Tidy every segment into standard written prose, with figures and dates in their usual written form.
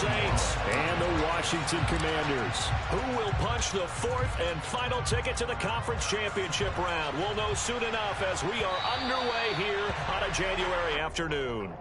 Saints and the Washington Commanders. Who will punch the fourth and final ticket to the conference championship round? We'll know soon enough as we are underway here on a January afternoon.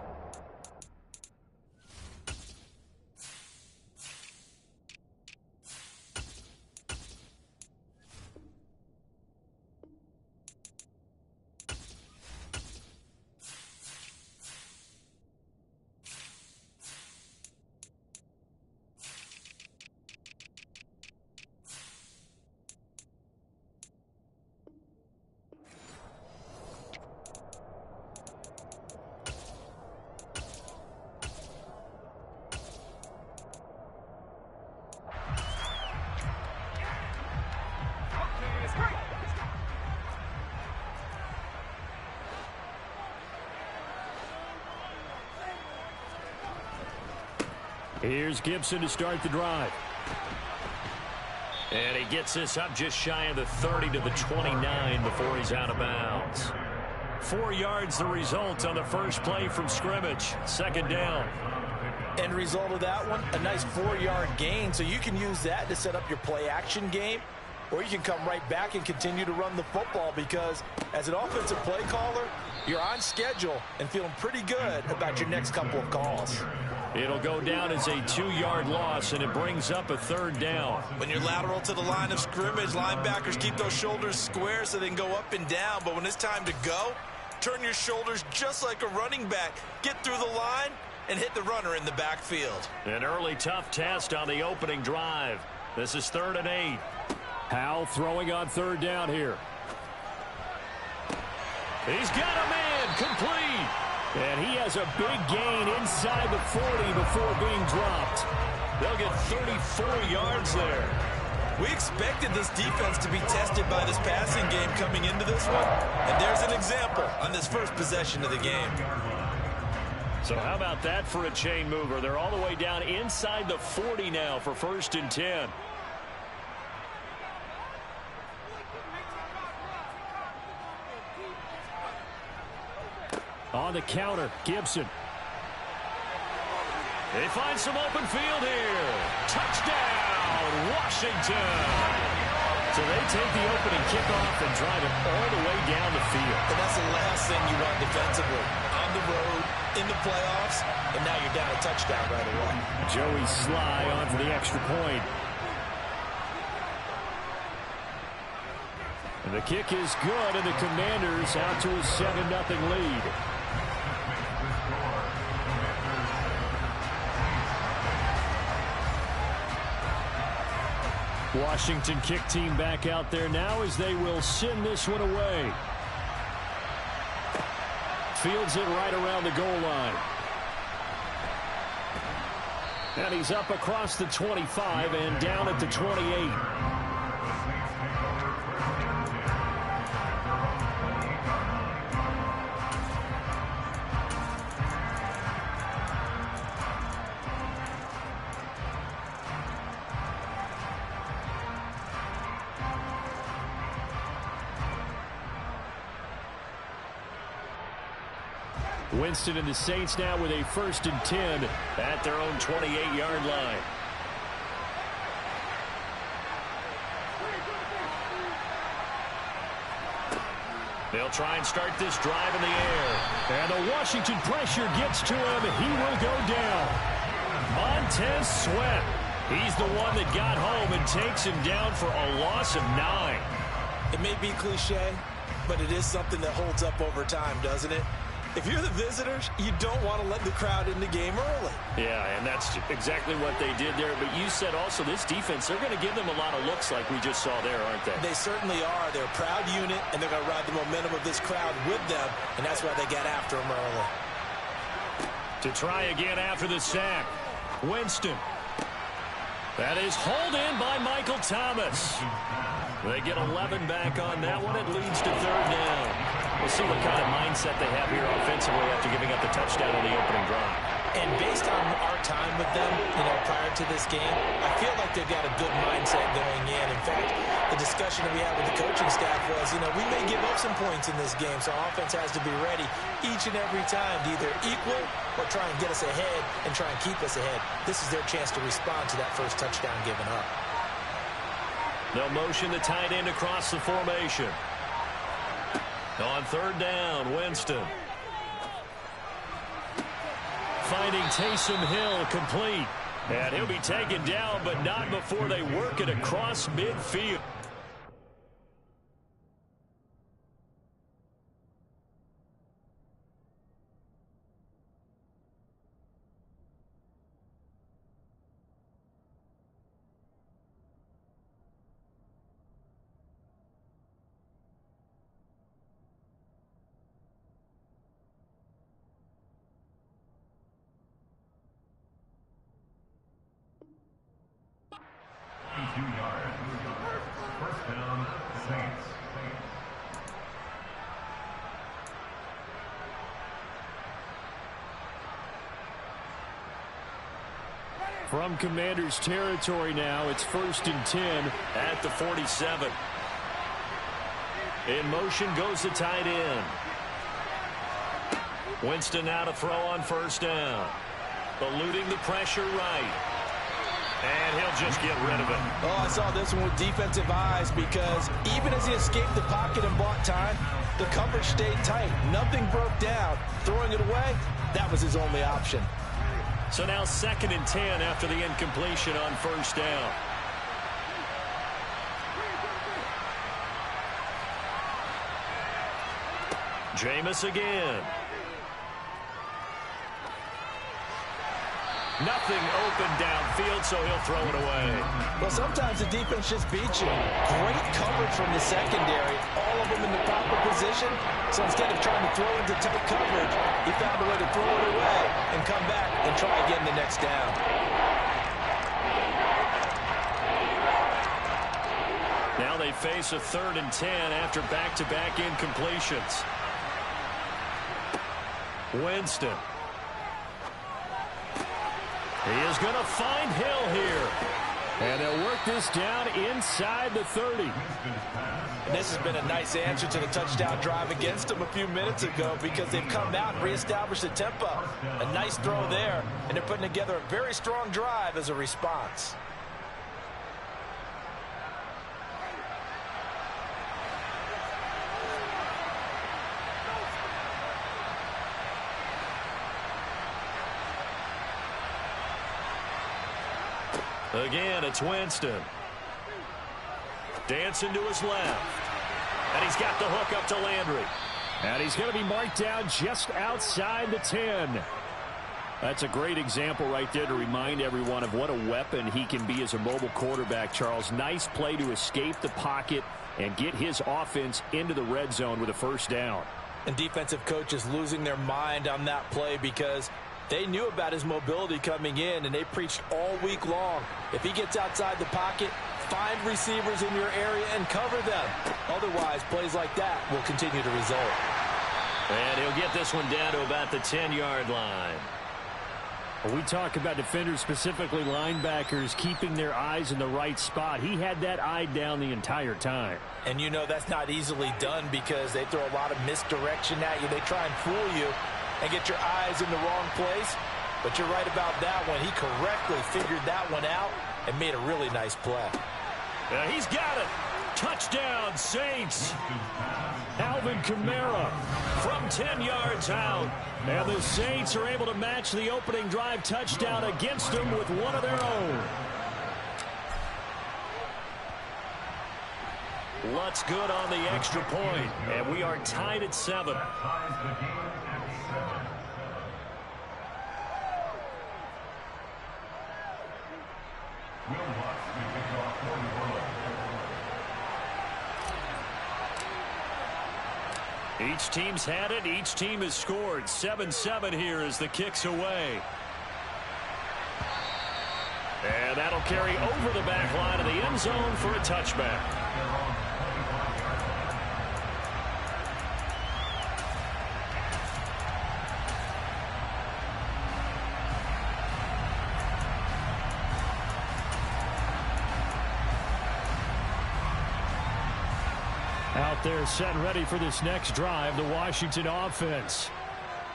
Here's Gibson to start the drive. And he gets this up just shy of the 30 to the 29 before he's out of bounds. 4 yards the result on the first play from scrimmage. Second down. End result of that one, a nice 4-yard gain. So you can use that to set up your play-action game, or you can come right back and continue to run the football because as an offensive play caller, you're on schedule and feeling pretty good about your next couple of calls. It'll go down as a 2-yard loss, and it brings up a third down. When you're lateral to the line of scrimmage, linebackers keep those shoulders square so they can go up and down. But when it's time to go, turn your shoulders just like a running back. Get through the line and hit the runner in the backfield. An early tough test on the opening drive. This is 3rd and 8. Howell throwing on third down here. He's got a man complete. And he has a big gain inside the 40 before being dropped. They'll get 34 yards there. We expected this defense to be tested by this passing game coming into this one. And there's an example on this first possession of the game. So how about that for a chain mover? They're all the way down inside the 40 now for 1st and 10. On the counter, Gibson. They find some open field here. Touchdown, Washington. So they take the opening kickoff and drive it all the way down the field. And that's the last thing you want defensively. On the road, in the playoffs, and now you're down a touchdown right away. Joey Sly on for the extra point. And the kick is good, and the Commanders out to a 7-0 lead. Washington kick team back out there now as they will send this one away. Fields it right around the goal line. And he's up across the 25 and down at the 28. Winston and the Saints now with a 1st and 10 at their own 28-yard line. They'll try and start this drive in the air. And the Washington pressure gets to him. He will go down. Montez Sweat. He's the one that got home and takes him down for a loss of 9. It may be cliche, but it is something that holds up over time, doesn't it? If you're the visitors, you don't want to let the crowd in the game early. Yeah, and that's exactly what they did there. But you said also this defense, they're going to give them a lot of looks like we just saw there, aren't they? They certainly are. They're a proud unit, and they're going to ride the momentum of this crowd with them, and that's why they get after them early. To try again after the sack, Winston. That is hauled in by Michael Thomas. They get 11 back on that one. It leads to 3rd down. We'll see what kind of mindset they have here offensively after giving up the touchdown on the opening drive. And based on our time with them, prior to this game, I feel like they've got a good mindset going in. In fact, the discussion that we had with the coaching staff was, we may give up some points in this game, so our offense has to be ready each and every time to either equal or try and get us ahead and try and keep us ahead. This is their chance to respond to that first touchdown given up. They'll motion the tight end across the formation. On third down, Winston. Finding Taysom Hill complete. And he'll be taken down, but not before they work it across midfield. First down, Saints. From Commander's territory now, it's 1st and 10 at the 47. In motion goes the tight end. Winston now to throw on first down. Eluding the pressure right. And he'll just get rid of it. Oh, I saw this one with defensive eyes because even as he escaped the pocket and bought time, the coverage stayed tight. Nothing broke down. Throwing it away, that was his only option. So now 2nd and 10 after the incompletion on first down. Jameis again. Nothing open downfield, so he'll throw it away. Well, sometimes the defense just beats you. Great coverage from the secondary. All of them in the proper position. So instead of trying to throw into tight coverage, he found a way to throw it away and come back and try again the next down. Now they face a 3rd and 10 after back-to-back incompletions. Winston. He is going to find Hill here. And they'll work this down inside the 30. And this has been a nice answer to the touchdown drive against them a few minutes ago because they've come out and reestablished the tempo. A nice throw there, and they're putting together a very strong drive as a response. Again, it's Winston. Dancing to his left. And he's got the hook up to Landry. And he's going to be marked down just outside the 10. That's a great example right there to remind everyone of what a weapon he can be as a mobile quarterback, Charles. Nice play to escape the pocket and get his offense into the red zone with a first down. And defensive coaches losing their mind on that play because they knew about his mobility coming in, and they preached all week long. If he gets outside the pocket, find receivers in your area and cover them. Otherwise, plays like that will continue to result. And he'll get this one down to about the 10-yard line. We talk about defenders, specifically linebackers, keeping their eyes in the right spot. He had that eye down the entire time. And that's not easily done because they throw a lot of misdirection at you. They try and fool you and get your eyes in the wrong place. But you're right about that one. He correctly figured that one out and made a really nice play. He's got it. Touchdown, Saints. Alvin Kamara from 10 yards out. And the Saints are able to match the opening drive touchdown against them with one of their own. Lutz good on the extra point, and we are tied at 7. Each team's had it. Each team has scored. 7-7 here as the kick's away. And that'll carry over the back line of the end zone for a touchback. Out there set and ready for this next drive, the Washington offense.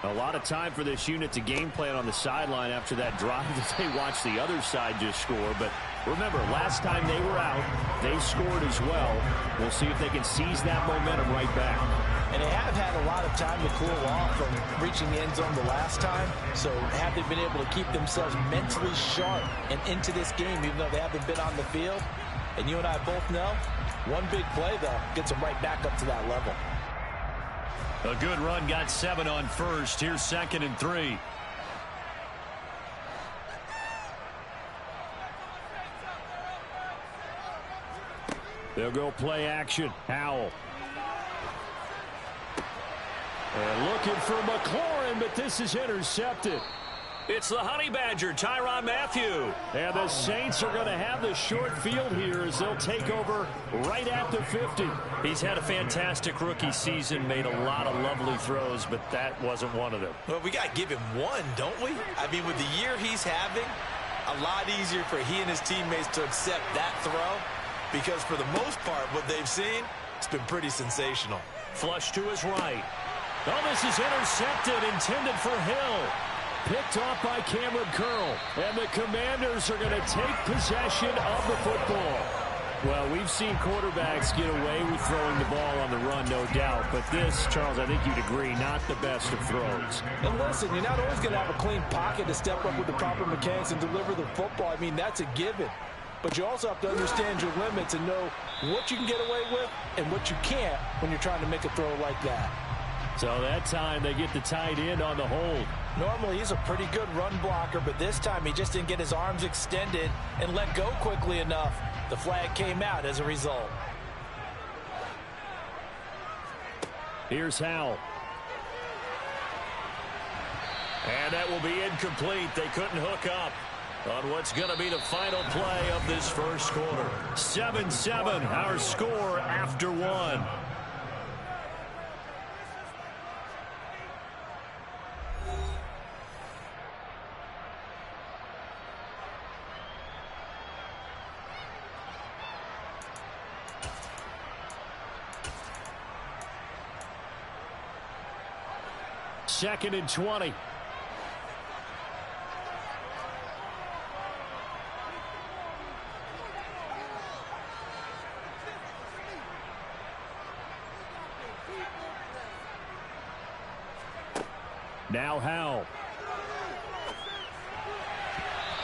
A lot of time for this unit to game plan on the sideline after that drive that they watched the other side just score. But remember, last time they were out, they scored as well. We'll see if they can seize that momentum right back. And they have had a lot of time to cool off from reaching the end zone the last time. So have they been able to keep themselves mentally sharp and into this game, even though they haven't been on the field? And you and I both know, one big play, though, gets them right back up to that level. A good run, got 7 on first. Here's 2nd and 3. They'll go play action. Howell. And looking for McLaurin, but this is intercepted. It's the Honey Badger, Tyrann Mathieu. And the Saints are going to have the short field here as they'll take over right at the 50. He's had a fantastic rookie season, made a lot of lovely throws, but that wasn't one of them. Well, we got to give him one, don't we? I mean, with the year he's having, a lot easier for he and his teammates to accept that throw, because for the most part, what they've seen, it's been pretty sensational. Flush to his right. Oh, this is intercepted, intended for Hill. Picked off by Cameron Curl. And the Commanders are going to take possession of the football. Well, we've seen quarterbacks get away with throwing the ball on the run, no doubt. But this, Charles, I think you'd agree, not the best of throws. And listen, you're not always going to have a clean pocket to step up with the proper mechanics and deliver the football. I mean, that's a given. But you also have to understand your limits and know what you can get away with and what you can't when you're trying to make a throw like that. So that time they get the tight end on the hold. Normally he's a pretty good run blocker, but this time he just didn't get his arms extended and let go quickly enough. The flag came out as a result. Here's Howell. And that will be incomplete. They couldn't hook up on what's going to be the final play of this first quarter. 7-7, our score after 1. Second and 20. Now Howell.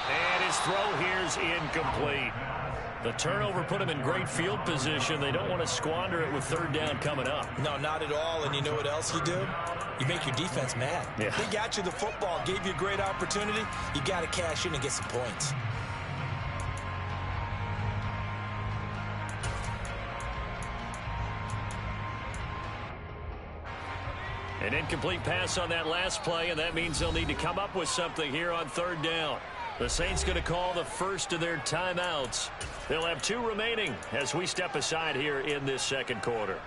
And his throw here's incomplete. The turnover put him in great field position. They don't want to squander it with 3rd down coming up. No, not at all. And you know what else you do? You make your defense mad. Yeah. They got you the football, gave you a great opportunity. You got to cash in and get some points. An incomplete pass on that last play, and that means they'll need to come up with something here on 3rd down. The Saints going to call the first of their timeouts. They'll have 2 remaining as we step aside here in this second quarter.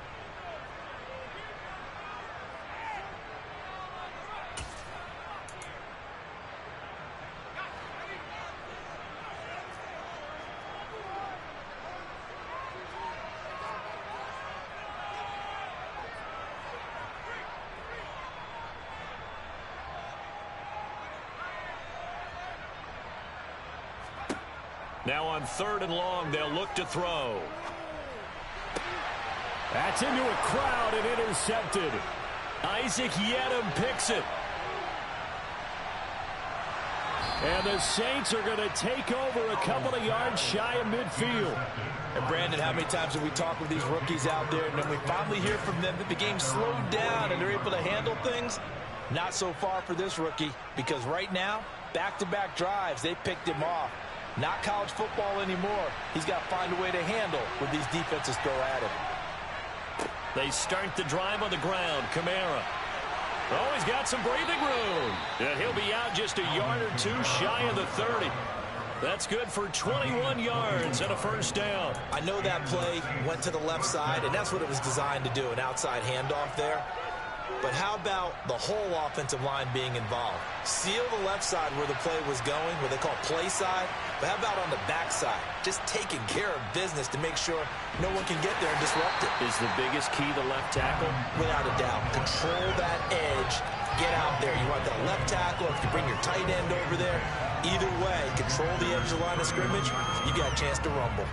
Now on 3rd and long, they'll look to throw. That's into a crowd and intercepted. Isaac Yedem picks it. And the Saints are going to take over a couple of yards shy of midfield. And Brandon, how many times have we talked with these rookies out there, and then we finally hear from them that the game slowed down and they're able to handle things? Not so far for this rookie, because right now, back-to-back drives, they picked him off. Not college football anymore. He's got to find a way to handle what these defenses throw at him. They start the drive on the ground. Kamara. Oh, he's got some breathing room. And he'll be out just a yard or 2 shy of the 30. That's good for 21 yards and a 1st down. I know that play went to the left side, and that's what it was designed to do, an outside handoff there. But how about the whole offensive line being involved? Seal the left side where the play was going, what they call play side. But how about on the back side? Just taking care of business to make sure no one can get there and disrupt it. Is the biggest key the left tackle? Without a doubt. Control that edge. Get out there. You want that left tackle. If you bring your tight end over there, either way, control the edge of the line of scrimmage, you got a chance to rumble.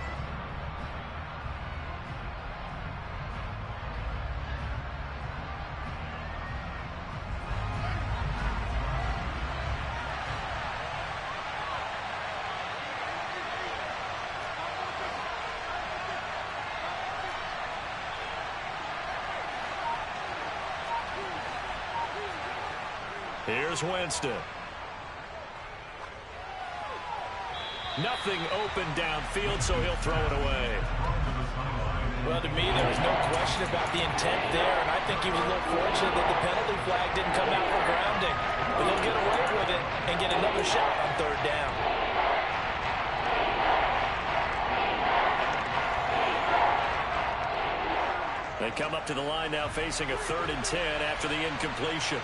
Here's Winston. Nothing open downfield, so he'll throw it away. Well, to me, there was no question about the intent there, and I think he was a little fortunate that the penalty flag didn't come out for grounding. But he'll get away with it and get another shot on third down. They come up to the line now facing a 3rd and 10 after the incompletion.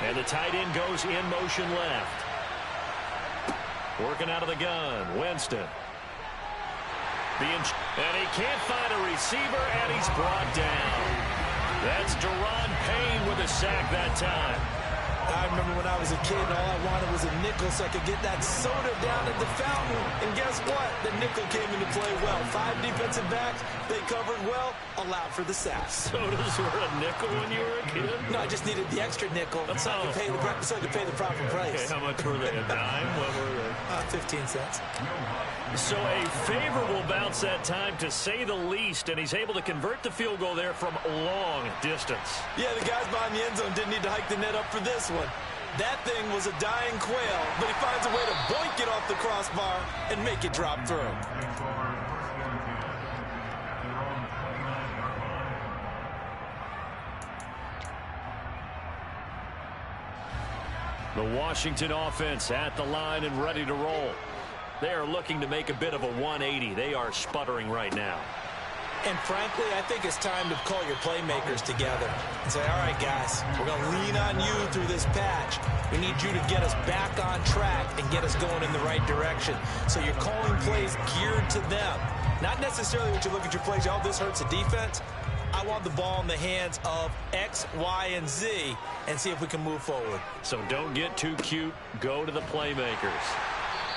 And the tight end goes in motion left. Working out of the gun, Winston. And he can't find a receiver, and he's brought down. That's Deron Payne with a sack that time. I remember when I was a kid, and all I wanted was a nickel so I could get that soda down at the fountain. And guess what? The nickel came into play well. 5 defensive backs, they covered well, allowed for the sack. Sodas were a nickel when you were a kid? No, I just needed the extra nickel so I could pay the proper price. Okay, how much were they? A dime? What were they? 15 cents. So a favorable bounce that time, to say the least, and he's able to convert the field goal there from long distance. Yeah, the guys behind the end zone didn't need to hike the net up for this one. That thing was a dying quail, but he finds a way to boink it off the crossbar and make it drop through. The Washington offense at the line and ready to roll. They are looking to make a bit of a 180. They are sputtering right now. And frankly, I think it's time to call your playmakers together and say, all right, guys, we're going to lean on you through this patch. We need you to get us back on track and get us going in the right direction. So you're calling plays geared to them. Not necessarily when you look at your plays, oh, this hurts the defense. I want the ball in the hands of X, Y, and Z and see if we can move forward. So don't get too cute. Go to the playmakers.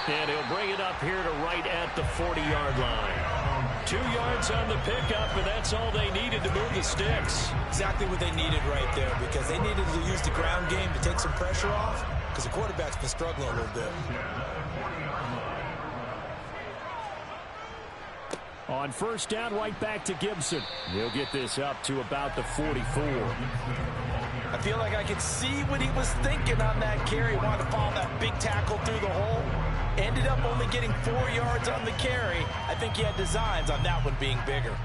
And he'll bring it up here to right at the 40-yard line. 2 yards on the pickup, and that's all they needed to move the sticks. Exactly what they needed right there, because they needed to use the ground game to take some pressure off, because the quarterback's been struggling a little bit. On first down, right back to Gibson. He'll get this up to about the 44. I feel like I could see what he was thinking on that carry. He wanted to follow that big tackle through the hole. Ended up only getting 4 yards on the carry. I think he had designs on that one being bigger.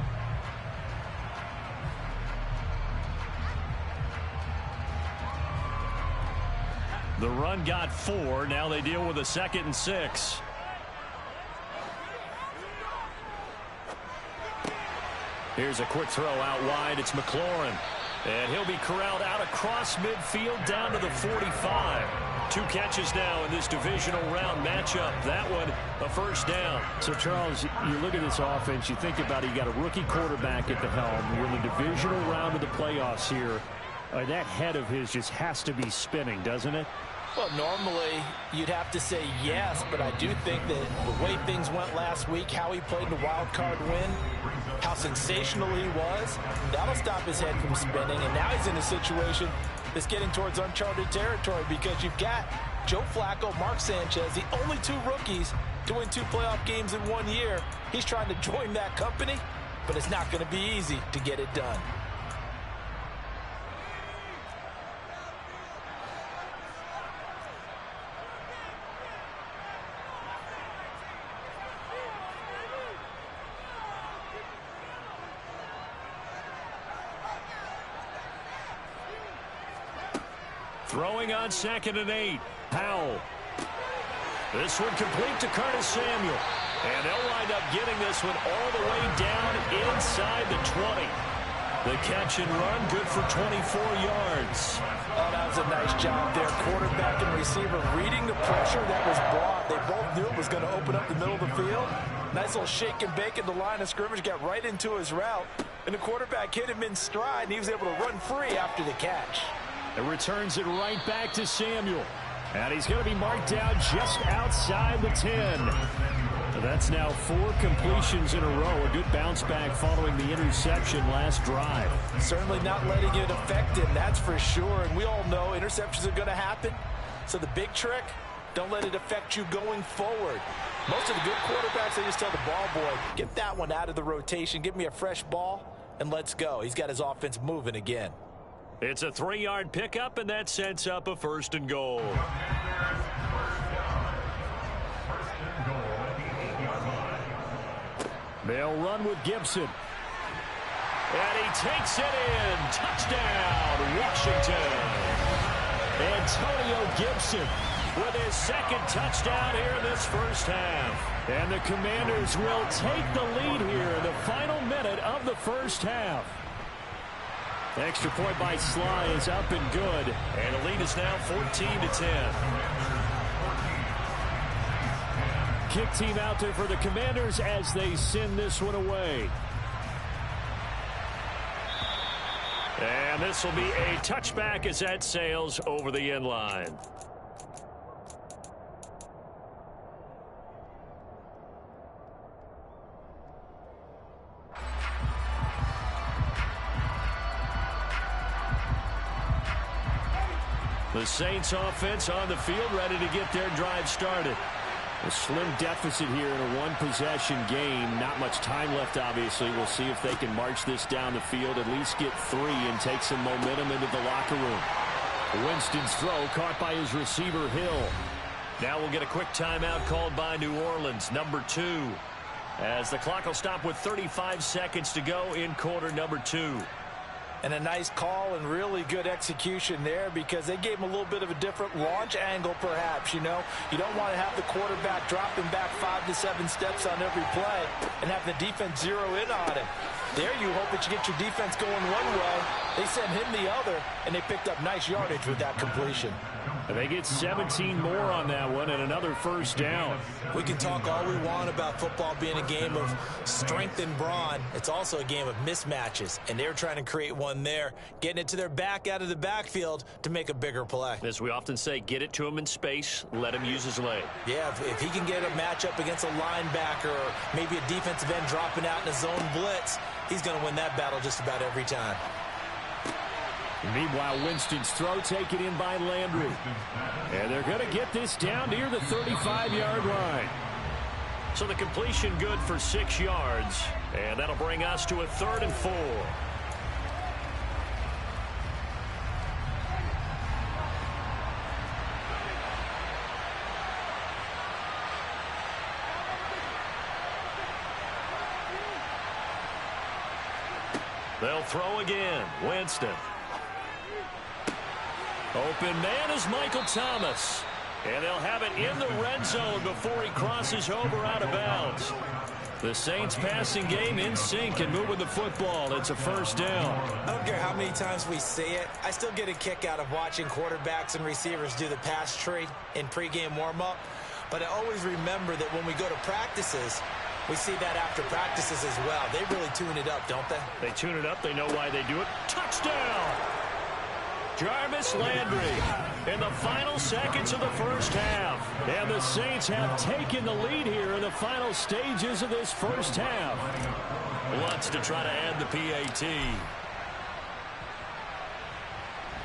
The run got 4. Now they deal with a 2nd and 6. Here's a quick throw out wide. It's McLaurin. And he'll be corralled out across midfield down to the 45. 2 catches now in this divisional round matchup. That one, a first down. So, Charles, you look at this offense, you think about it, you got a rookie quarterback at the helm. We're in the divisional round of the playoffs here. That head of his just has to be spinning, doesn't it? Well, normally you'd have to say yes, but I do think that the way things went last week, how he played in the wild card win, how sensational he was, that'll stop his head from spinning. And now he's in a situation that's getting towards uncharted territory, because you've got Joe Flacco, Mark Sanchez, the only 2 rookies to win 2 playoff games in 1 year. He's trying to join that company, but it's not going to be easy to get it done. Throwing on 2nd and 8. Powell. This one complete to Curtis Samuel. And they'll wind up getting this one all the way down inside the 20. The catch and run, good for 24 yards. Oh, that was a nice job there. Quarterback and receiver reading the pressure that was brought. They both knew it was going to open up the middle of the field. Nice little shake and bake at the line of scrimmage, got right into his route. And the quarterback hit him in stride, and he was able to run free after the catch. It returns it right back to Samuel. And he's going to be marked down just outside the 10. That's now 4 completions in a row. A good bounce back following the interception last drive. Certainly not letting it affect him, that's for sure. And we all know interceptions are going to happen. So the big trick, don't let it affect you going forward. Most of the good quarterbacks, they just tell the ball boy, get that one out of the rotation, give me a fresh ball, and let's go. He's got his offense moving again. It's a 3-yard pickup, and that sets up a 1st and goal. They'll run with Gibson. And he takes it in. Touchdown, Washington. Antonio Gibson with his 2nd touchdown here in this first half. And the Commanders will take the lead here in the final minute of the first half. Extra point by Sly is up and good. And the lead is now 14-10. Kick team out there for the Commanders as they send this one away. And this will be a touchback as that sails over the end line. The Saints offense on the field, ready to get their drive started. A slim deficit here in a one-possession game. Not much time left, obviously. We'll see if they can march this down the field, at least get 3, and take some momentum into the locker room. Winston's throw caught by his receiver, Hill. Now we'll get a quick timeout called by New Orleans, number 2. As the clock will stop with 35 seconds to go in quarter number 2. And a nice call and really good execution there because they gave him a little bit of a different launch angle perhaps, you know. You don't want to have the quarterback dropping back 5 to 7 steps on every play and have the defense zero in on him. There you hope that you get your defense going one way. They sent him the other, and they picked up nice yardage with that completion. And they get 17 more on that one and another first down. We can talk all we want about football being a game of strength and brawn. It's also a game of mismatches, and they're trying to create one there, getting it to their back out of the backfield to make a bigger play. As we often say, get it to him in space, let him use his leg. Yeah, if he can get a matchup against a linebacker or maybe a defensive end dropping out in a zone blitz, he's going to win that battle just about every time. Meanwhile, Winston's throw taken in by Landry. And they're going to get this down near the 35-yard line. So the completion good for 6 yards. And that'll bring us to a 3rd and 4. They'll throw again. Winston. Open man is Michael Thomas. And they'll have it in the red zone before he crosses over out of bounds. The Saints passing game in sync and moving the football. It's a first down. I don't care how many times we say it. I still get a kick out of watching quarterbacks and receivers do the pass tree in pregame warm-up. But I always remember that when we go to practices, we see that after practices as well. They really tune it up, don't they? They tune it up. They know why they do it. Touchdown! Jarvis Landry in the final seconds of the first half. And the Saints have taken the lead here in the final stages of this first half. Wants to try to add the PAT.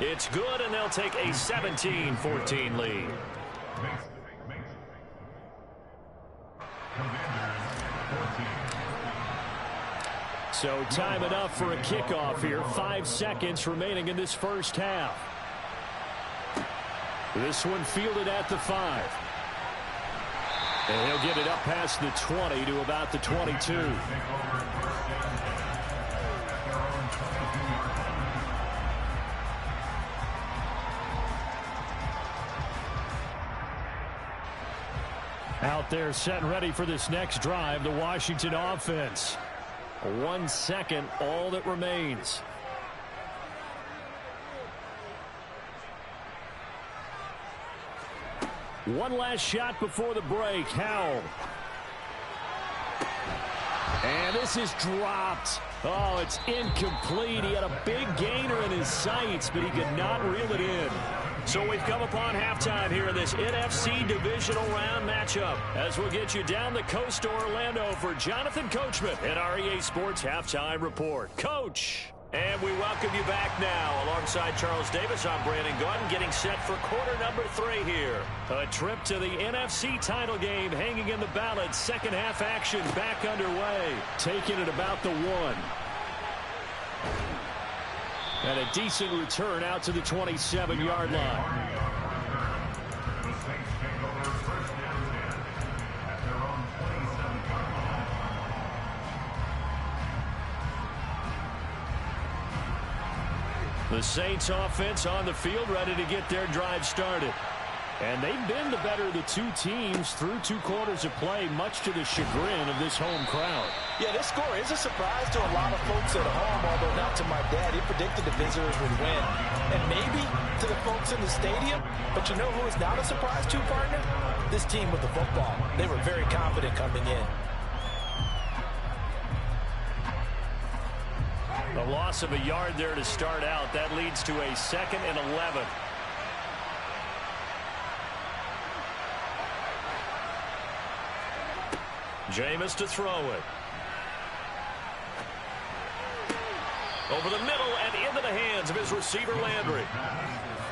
It's good, and they'll take a 17-14 lead. So time enough for a kickoff here. 5 seconds remaining in this first half. This one fielded at the 5. And he'll get it up past the 20 to about the 22. Out there set and ready for this next drive, the Washington offense. 1 second, all that remains. One last shot before the break. Howell. And this is dropped. Oh, it's incomplete. He had a big gainer in his sights, but he could not reel it in. So we've come upon halftime here in this NFC Divisional Round matchup. As we'll get you down the coast to Orlando for Jonathan Coachman at our EA Sports Halftime Report. Coach. And we welcome you back now. Alongside Charles Davis, I'm Brandon Gaudin, getting set for quarter number 3 here. A trip to the NFC title game hanging in the balance. Second half action back underway. Taking it about the 1. And a decent return out to the 27-yard line. The Saints take over first down 10 at their own 27-yard line. The Saints offense on the field, ready to get their drive started. And they've been the better of the two teams through 2 quarters of play, much to the chagrin of this home crowd. Yeah, this score is a surprise to a lot of folks at home, although not to my dad. He predicted the visitors would win. And maybe to the folks in the stadium. But you know who is not a surprise to, partner? This team with the football. They were very confident coming in. A loss of a yard there to start out. That leads to a 2nd and 11. Jameis to throw it. Over the middle and into the hands of his receiver Landry.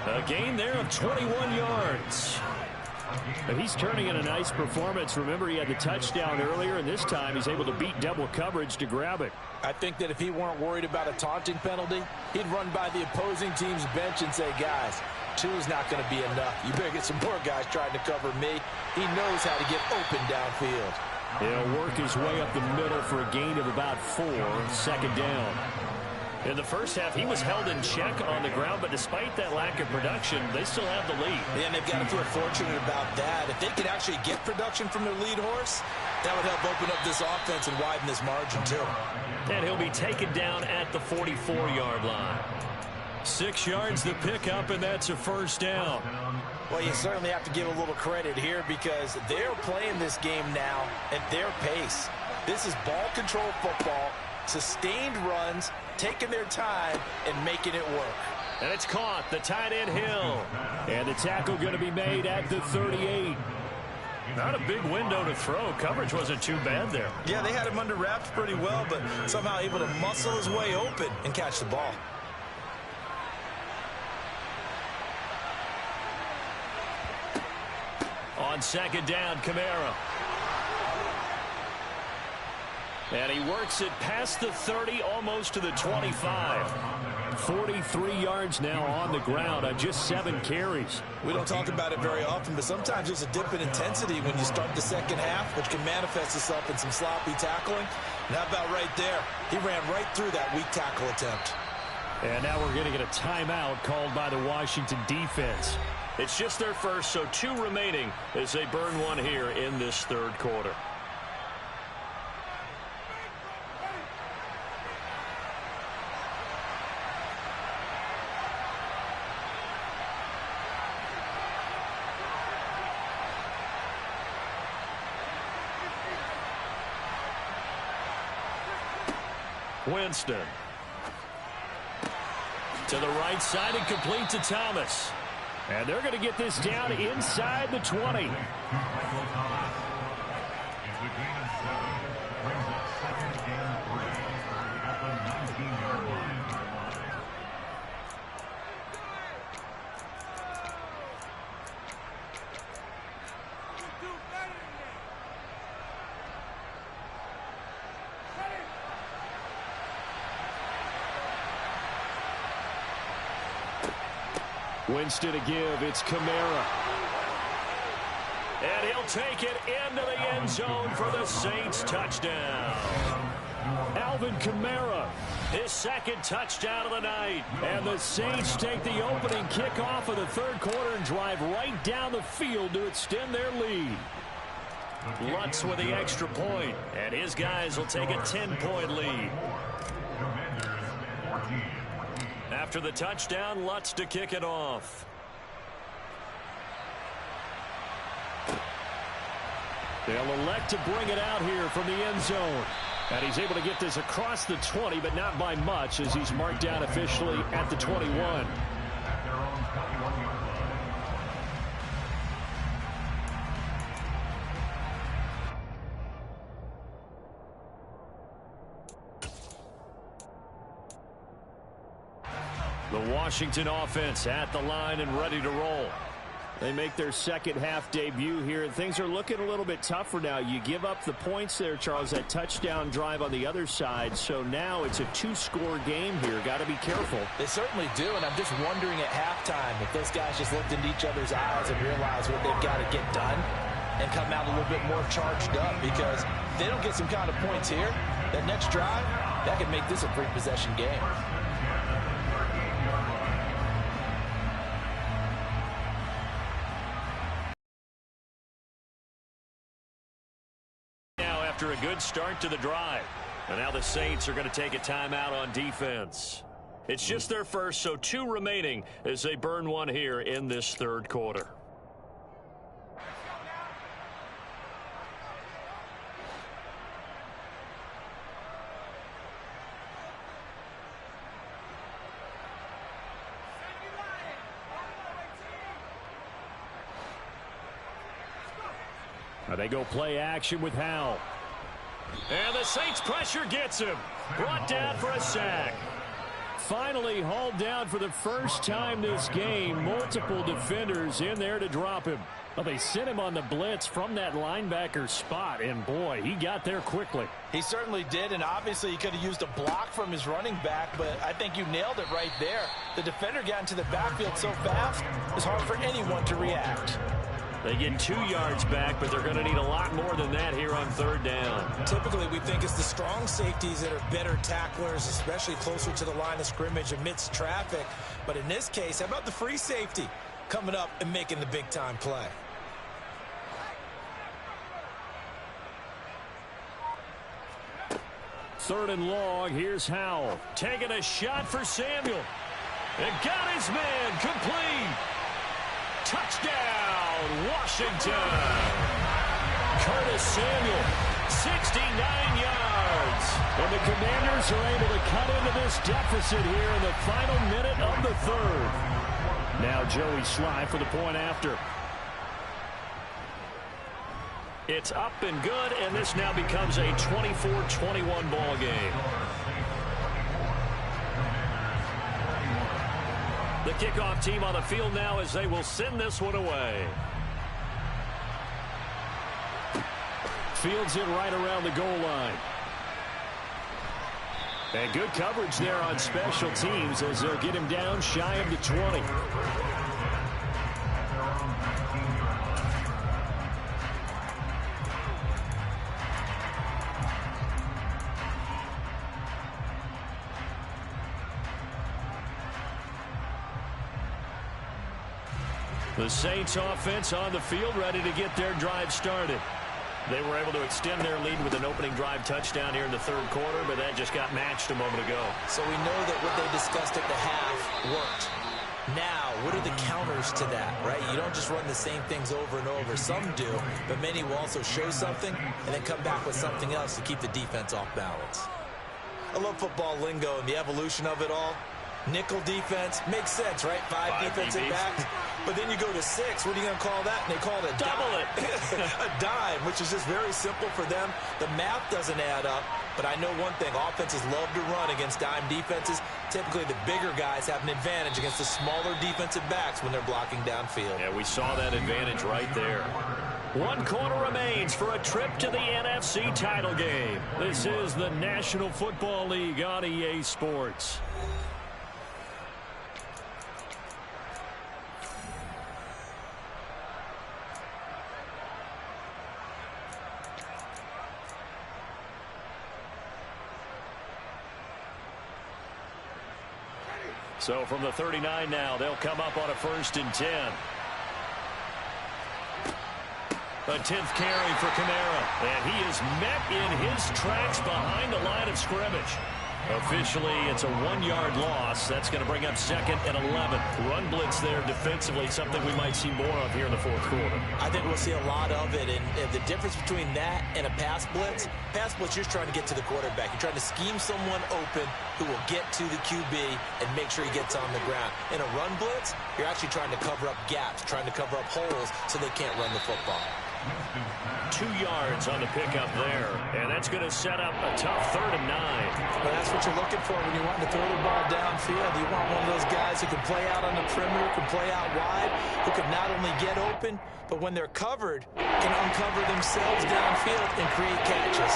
A gain there of 21 yards. But he's turning in a nice performance. Remember, he had the touchdown earlier, and this time he's able to beat double coverage to grab it. I think that if he weren't worried about a taunting penalty, he'd run by the opposing team's bench and say, guys, 2 is not going to be enough. You better get some more guys trying to cover me. He knows how to get open downfield. He'll work his way up the middle for a gain of about 4, 2nd down. In the first half, he was held in check on the ground, but despite that lack of production, they still have the lead. And they've got to feel fortunate about that. If they could actually get production from their lead horse, that would help open up this offense and widen this margin, too. And he'll be taken down at the 44-yard line. 6 yards the pickup, and that's a first down. Well, you certainly have to give a little credit here because they're playing this game now at their pace. This is ball control football, sustained runs, taking their time, and making it work. And it's caught, the tight end Hill. And the tackle going to be made at the 38. Not a big window to throw. Coverage wasn't too bad there. Yeah, they had him under wraps pretty well, but somehow able to muscle his way open and catch the ball. On 2nd down, Kamara. And he works it past the 30, almost to the 25. 43 yards now on the ground on just 7 carries. We don't talk about it very often, but sometimes there's a dip in intensity when you start the second half, which can manifest itself in some sloppy tackling. And how about right there? He ran right through that weak tackle attempt. And now we're going to get a timeout called by the Washington defense. It's just their first, so 2 remaining as they burn one here in this 3rd quarter. Winston. To the right side and complete to Thomas. And they're going to get this down inside the 20. Winston to give. It's Kamara. And he'll take it into the end zone for the Saints touchdown. Alvin Kamara, his 2nd touchdown of the night. And the Saints take the opening kickoff of the 3rd quarter and drive right down the field to extend their lead. Lutz with the extra point, and his guys will take a 10-point lead. After the touchdown, Lutz to kick it off. They'll elect to bring it out here from the end zone. And he's able to get this across the 20, but not by much, as he's marked down officially at the 21. The Washington offense at the line and ready to roll. They make their second half debut here, and things are looking a little bit tougher now. You give up the points there, Charles, that touchdown drive on the other side. So now it's a two-score game here. Got to be careful. They certainly do, and I'm just wondering at halftime if those guys just looked into each other's eyes and realized what they've got to get done and come out a little bit more charged up, because if they don't get some kind of points here, that next drive, that could make this a three-possession game. After a good start to the drive. And now the Saints are going to take a timeout on defense. It's just their first, so 2 remaining as they burn one here in this third quarter. Now they go play action with Howell. And the Saints pressure gets him. Brought down for a sack. Finally hauled down for the first time this game. Multiple defenders in there to drop him. Well, they sent him on the blitz from that linebacker spot, and boy, he got there quickly. He certainly did, and obviously he could have used a block from his running back, but I think you nailed it right there. The defender got into the backfield so fast, it's hard for anyone to react. They get 2 yards back, but they're going to need a lot more than that here on third down. Typically, we think it's the strong safeties that are better tacklers, especially closer to the line of scrimmage amidst traffic. But in this case, how about the free safety coming up and making the big-time play? Third and long, here's Howell. Taking a shot for Samuel. And got his man complete. Touchdown, Washington. Curtis Samuel, 69 yards. And the Commanders are able to cut into this deficit here in the final minute of the third. Now Joey Sly for the point after. It's up and good, and this now becomes a 24-21 ball game. The kickoff team on the field now as they will send this one away. Fields it right around the goal line. And good coverage there on special teams as they'll get him down shy of the 20. The Saints offense on the field ready to get their drive started. They were able to extend their lead with an opening drive touchdown here in the third quarter, but that just got matched a moment ago. So we know that what they discussed at the half worked. Now, what are the counters to that, right? You don't just run the same things over and over. Some do, but many will also show something and then come back with something else to keep the defense off balance. I love football lingo and the evolution of it all. Nickel defense makes sense, right? Five defensive backs. But then you go to 6. What are you going to call that? And they call it a double dime. A dime, which is just very simple for them. The math doesn't add up. But I know one thing. Offenses love to run against dime defenses. Typically, the bigger guys have an advantage against the smaller defensive backs when they're blocking downfield. Yeah, we saw that advantage right there. 1 quarter remains for a trip to the NFC title game. This is the National Football League on EA Sports. So from the 39 now, they'll come up on a 1st and 10. A 10th carry for Kamara. And he is met in his tracks behind the line of scrimmage. Officially, it's a 1-yard loss. That's going to bring up second and 11. Run blitz there defensively, something we might see more of here in the fourth quarter. I think we'll see a lot of it. And the difference between that and a pass blitz, you're just trying to get to the quarterback. You're trying to scheme someone open who will get to the QB and make sure he gets on the ground. In a run blitz, you're actually trying to cover up gaps, trying to cover up holes so they can't run the football. 2 yards on the pickup there, and that's going to set up a tough 3rd and 9. Well, that's what you're looking for when you want to throw the ball downfield. You want one of those guys who can play out on the perimeter, can play out wide, who can not only get open, but when they're covered, can uncover themselves downfield and create catches.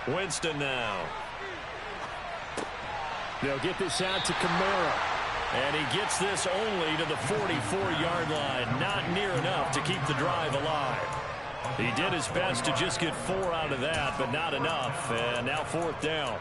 Winston now. They'll get this out to Kamara. And he gets this only to the 44-yard line. Not near enough to keep the drive alive. He did his best to just get 4 out of that, but not enough. And now 4th down.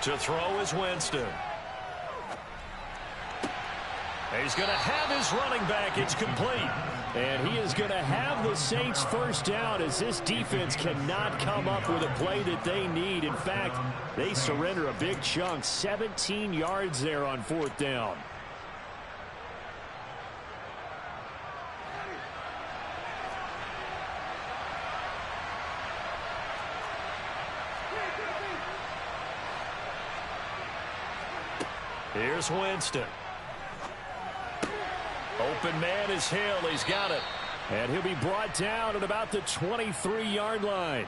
To throw is Winston. He's going to have his running back. It's complete. And he is going to have the Saints first down as this defense cannot come up with a play that they need. In fact, they surrender a big chunk. 17 yards there on 4th down. Here's Winston. Open man is Hill. He's got it. And he'll be brought down at about the 23-yard line.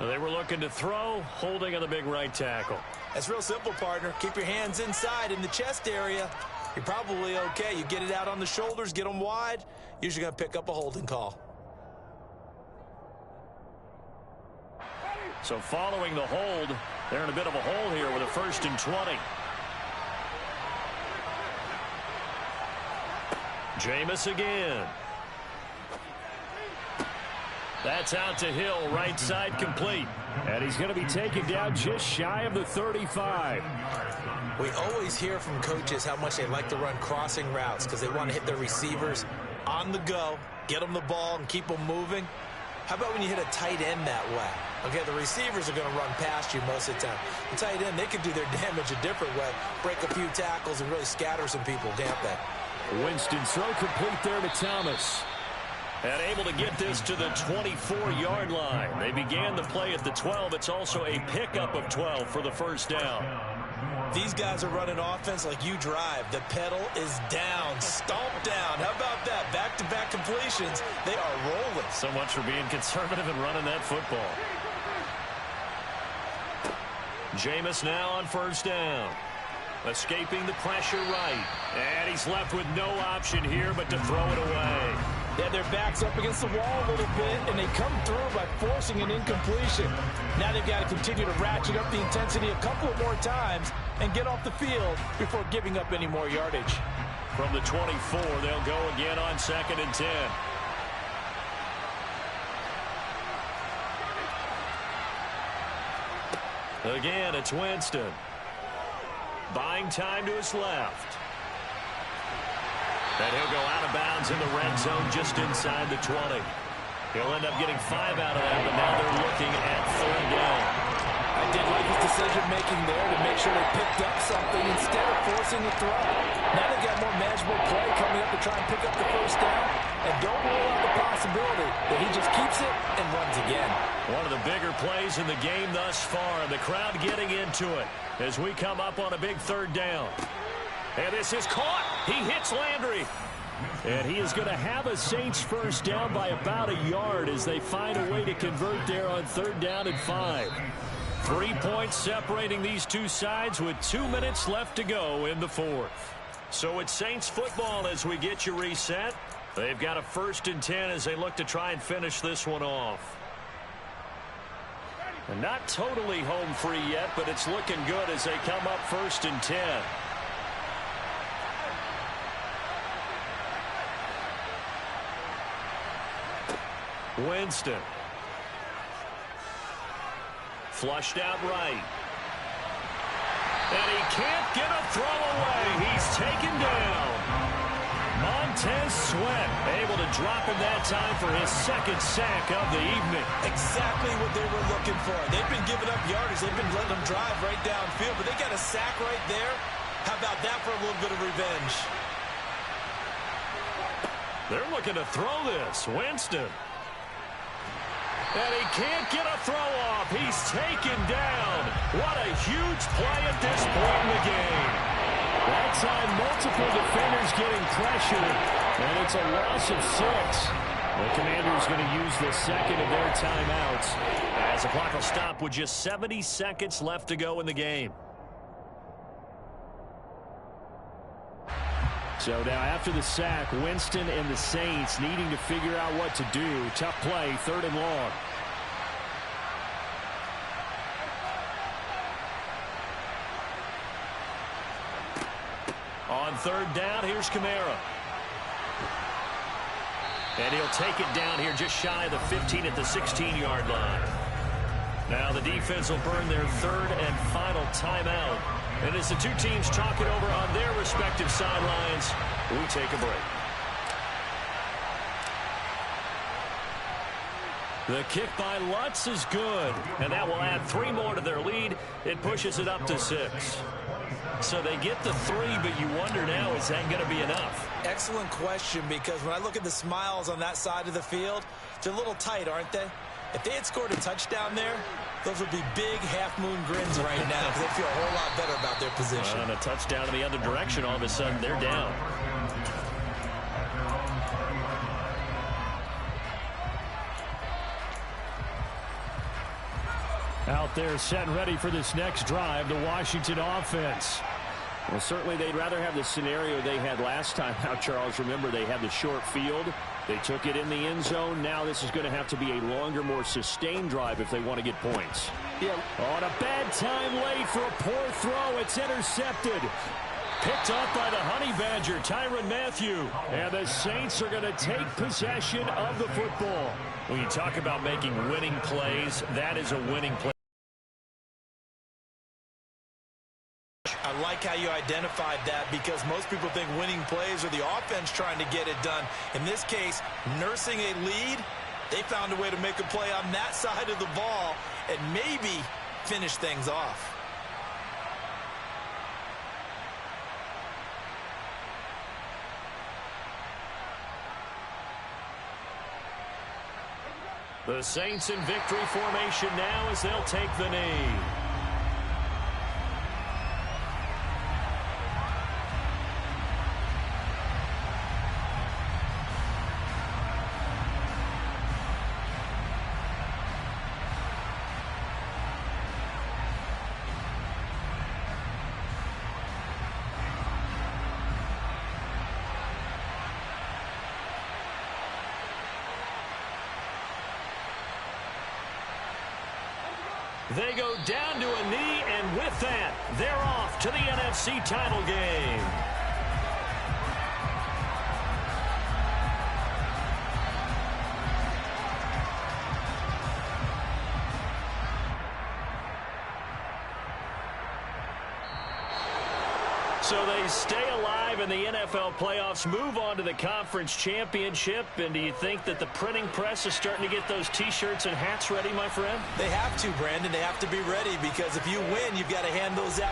They were looking to throw, holding on the big right tackle. That's real simple, partner. Keep your hands inside in the chest area. You're probably okay. You get it out on the shoulders, get them wide. Usually going to pick up a holding call. So following the hold, they're in a bit of a hole here with a 1st and 20. Jameis again. That's out to Hill, right side complete. And he's going to be taken down just shy of the 35. We always hear from coaches how much they like to run crossing routes because they want to hit their receivers on the go, get them the ball, and keep them moving. How about when you hit a tight end that way? Okay, the receivers are going to run past you most of the time. The tight end, they can do their damage a different way, break a few tackles, and really scatter some people, can't they? Winston's throw complete there to Thomas. And able to get this to the 24-yard line. They began the play at the 12. It's also a pickup of 12 for the first down. These guys are running offense like you drive. The pedal is down, stomp down. How about that? Back-to-back completions. They are rolling. So much for being conservative and running that football. Jameis now on first down. Escaping the pressure right. And he's left with no option here but to throw it away. Yeah, their back's up against the wall a little bit, and they come through by forcing an incompletion. Now they've got to continue to ratchet up the intensity a couple of more times and get off the field before giving up any more yardage. From the 24, they'll go again on 2nd and 10. Again, it's Winston. Buying time to his left. And he'll go out of bounds in the red zone just inside the 20. He'll end up getting 5 out of that, but now they're looking at 3rd down. I did like his decision-making there to make sure they picked up something instead of forcing the throw. Now they've got more manageable play coming up to try and pick up the first down. And don't rule out the possibility that he just keeps it and runs again. One of the bigger plays in the game thus far. The crowd getting into it as we come up on a big 3rd down. And this is caught. He hits Landry. And he is going to have a Saints first down by about a yard as they find a way to convert there on 3rd down and 5. 3 points separating these two sides with 2 minutes left to go in the 4th. So it's Saints football as we get you reset. They've got a 1st and 10 as they look to try and finish this one off. And not totally home free yet, but it's looking good as they come up 1st and 10. Winston. Flushed out right. And he can't get a throw away. He's taken down. Montez Sweat able to drop him that time for his 2nd sack of the evening. Exactly what they were looking for. They've been giving up yardage. They've been letting them drive right downfield, but they got a sack right there. How about that for a little bit of revenge? They're looking to throw this. Winston. And he can't get a throw off. He's taken down. What a huge play at this point in the game. That time, multiple defenders getting pressured, and it's a loss of 6. The Commanders going to use the 2nd of their timeouts as the clock will stop with just 70 seconds left to go in the game. So now after the sack, Winston and the Saints needing to figure out what to do. Tough play, 3rd and long. On 3rd down, here's Kamara. And he'll take it down here just shy of the 15 at the 16-yard line. Now the defense will burn their 3rd and final timeout. And as the two teams talk it over on their respective sidelines, we take a break. The kick by Lutz is good, and that will add 3 more to their lead. It pushes it up to 6. So they get the 3, but you wonder now, is that going to be enough? Excellent question, because when I look at the smiles on that side of the field, they're a little tight, aren't they? If they had scored a touchdown there, those would be big half-moon grins right now because they feel a whole lot better about their position. And a touchdown in the other direction, all of a sudden, they're down. Out there set and ready for this next drive, the Washington offense. Well, certainly they'd rather have the scenario they had last time out, Charles. Remember, they had the short field. They took it in the end zone. Now this is going to have to be a longer, more sustained drive if they want to get points. Yeah. On a bad time late for a poor throw. It's intercepted. Picked up by the Honey Badger, Tyrann Mathieu. And the Saints are going to take possession of the football. When you talk about making winning plays, that is a winning play. I like how you identified that, because most people think winning plays are the offense trying to get it done. In this case, nursing a lead, they found a way to make a play on that side of the ball and maybe finish things off. The Saints in victory formation now as they'll take the knee. They go down to a knee, and with that, they're off to the NFC title game. So they stay alive in the NFL playoffs, move on to the conference championship. And do you think that the printing press is starting to get those T-shirts and hats ready, my friend? They have to, Brandon. They have to be ready, because if you win, you've got to hand those out.